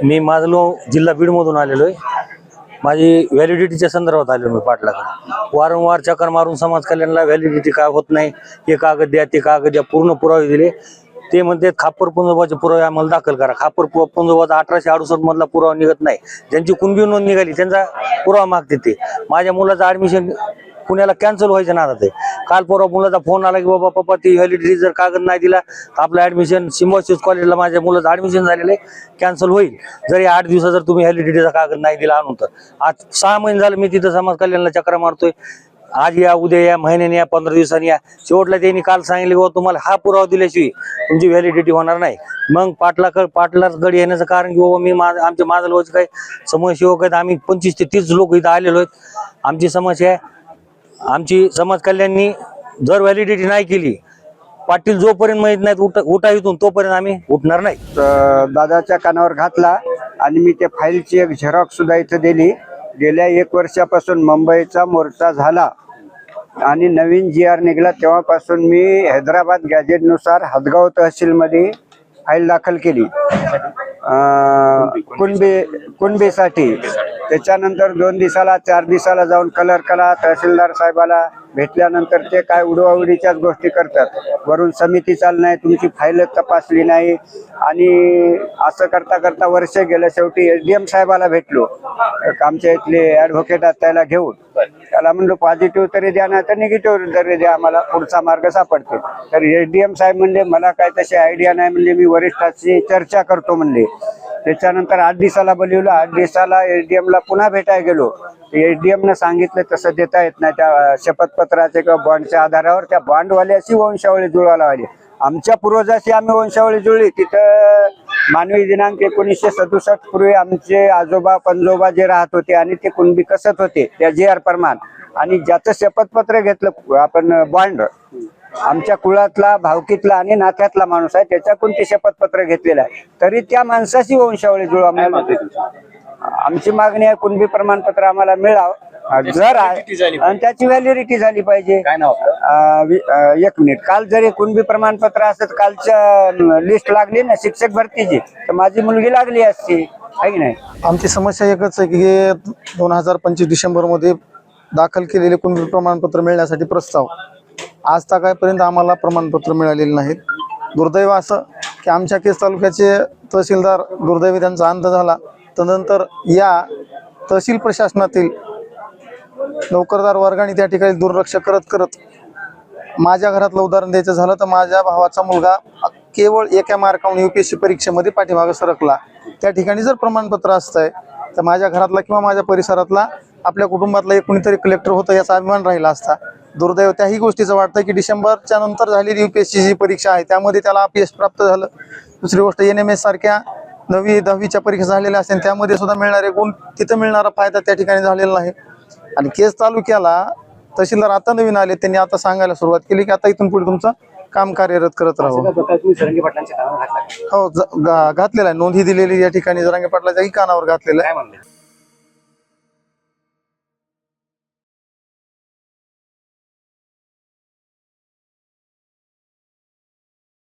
मी Maslow जिल्हा बीडमधून आलेलो आहे. माझी व्हॅलिडिटीच्या संदर्भात आलो मी पाटलाकडे. वारंवार चक्कर मारून समाज कल्याणला व्हॅलिडिटी काय होत नाही, हे कागद द्या ते कागद द्या, पूर्ण पुरावे दिले. ते म्हणते खापर पुंजोबाचे पुरावे आम्हाला दाखल करा. खापर पुंजोबाचा 1868 मधला पुरावा निघत नाही. ज्यांची कुणबी नोंद निघाली त्यांचा पुरावा मागते. ते माझ्या मुलाचं ऍडमिशन पुण्याला कॅन्सल व्हायचं ना. आता काल परवा मुलाचा फोन आला की बाबा पप्पा ती व्हॅलिडिटी जर कागद नाही दिला तर आपलं ऍडमिशन सिम्बॉसिस कॉलेजला माझ्या मुलाचं ऍडमिशन झालेलं आहे कॅन्सल होईल. जरी 8 दिवसात जर तुम्ही व्हॅलिडिटीचा कागद नाही दिला आणून तर. आज 6 महिने झाले मी तिथं समाज कल्याणला चक्र मारतोय. आज या, उद्या या, महिन्याने या, 15 दिवसांनी या. शेवटला त्यांनी काल सांगितले बाबा तुम्हाला हा पुरावा दिल्याशिवाय तुमची व्हॅलिडिटी होणार नाही. मग पाटलाकडे येण्याचं कारण की बाबा मी आमच्या माजलगावचे काही समाजसेवक आहेत. आम्ही 25 ते 30 लोक इथं आलेलो आहेत. आमची समस्या आहे, आमची समाज कल्याणनी जर व्हॅलिडिटी नाही केली, पाटील जोपर्यंत माहित नाहीत उठा इथून तोपर्यंत आम्ही उठणार नाही. दादाच्या कानावर घातला आणि मी त्या फाईलची एक झेरॉक्स सुद्धा इथं दिली. गेल्या 1 वर्षापासून मुंबईचा मोर्चा झाला आणि नवीन GR निघाला तेव्हापासून मी हैदराबाद गॅजेटनुसार हदगाव तहसीलमध्ये फाईल दाखल केली कुणबीसाठी. त्याच्यानंतर 2 दिवसाला 4 दिवसाला जाऊन कलर तहसीलदार साहेबाला भेटल्यानंतर ते काय उडवाउडीच्याच गोष्टी करतात. वरून समिती चाल नाही, तुमची फाईल तपासली नाही. आणि असं करता करता वर्ष गेलं. शेवटी SDM साहेबाला भेटलो, आमच्या इथले ॲडव्होकेट त्याला घेऊन. त्याला म्हणलो पॉझिटिव्ह तरी द्या नाही तर निगेटिव्ह तरी द्या, आम्हाला पुढचा मार्ग सापडतो. तर SDM साहेब म्हणले मला काय तशी आयडिया नाही, म्हणजे मी वरिष्ठाची चर्चा करतो म्हणले. त्याच्यानंतर 8 दिवसाला बोलवलं. 8 दिवसाला SDM ला पुन्हा भेटायला गेलो. SDM न सांगितलं तसं देता येत नाही, त्या शपथपत्राचे किंवा बॉन्डच्या आधारावर त्या बॉन्डवाल्याची वंशावळी जुळवायला हवी. आमच्या पूर्वजाशी आम्ही वंशावळी जुळली. तिथं मानवी दिनांक 1967 पूर्वी आमचे आजोबा पंजोबा जे राहत होते आणि ते कुणबी कसत होते त्या GR प्रमाण. आणि ज्याचं शपथपत्र घेतलं आपण बॉन्ड, आमच्या कुळातला, भावकीतला आणि नात्यातला माणूस आहे, त्याच्याकडून ते शपथपत्र घेतलेलं आहे. तरी त्या माणसाची वंशावळी जुळवा. आमची मागणी आहे कुणबी प्रमाणपत्र आम्हाला मिळावं जर आणि त्याची व्हॅलिडिटी झाली पाहिजे. 1 मिनिट. काल जरी कुणबी प्रमाणपत्र असत, कालच्या लिस्ट लागली ना शिक्षक भरतीची, तर माझी मुलगी लागली असती, आहे की नाही. आमची समस्या एकच आहे की 2025 डिसेंबरमध्ये दाखल केलेले कुणबी प्रमाणपत्र मिळण्यासाठी प्रस्ताव आज तागायपर्यंत आम्हाला प्रमाणपत्र मिळालेले नाहीत. दुर्दैव असं की आमच्या केस तालुक्याचे तहसीलदार दुर्दैवी त्यांचा अंत झाला. तदनंतर या तहसील प्रशासनातील नोकरदार वर्गाने त्या ठिकाणी दुर्लक्ष करत करत, माझ्या घरातलं उदाहरण द्यायचं झालं तर माझ्या भावाचा मुलगा केवळ एका मार्कावरून UPSC परीक्षेमध्ये पाठीमागे सरकला. त्या ठिकाणी जर प्रमाणपत्र असतंय तर माझ्या घरातला किंवा माझ्या परिसरातला, आपल्या कुटुंबातला एक कुणीतरी कलेक्टर होतं याचा अभिमान राहिला असता. दुर्दैव त्याही गोष्टीचं वाटतं की डिसेंबरच्या नंतर झालेली UPSC जी परीक्षा आहे त्यामध्ये त्याला अपयश प्राप्त झालं. दुसरी गोष्ट NMS सारख्या 9वी 10वीच्या परीक्षा झालेल्या असतील त्यामध्ये सुद्धा मिळणारे गुण, तिथं मिळणारा फायदा त्या ठिकाणी झालेला नाही. आणि केस तालुक्याला तहसीलदार आता नवीन आले, त्यांनी आता सांगायला सुरुवात केली की आता इथून पुढे तुमचं काम कार्यरत करत राहू. हो, घातलेला आहे. नोंदही दिलेली या ठिकाणी जरांगे पाटलाच्याही कानावर घातलेलं आहे.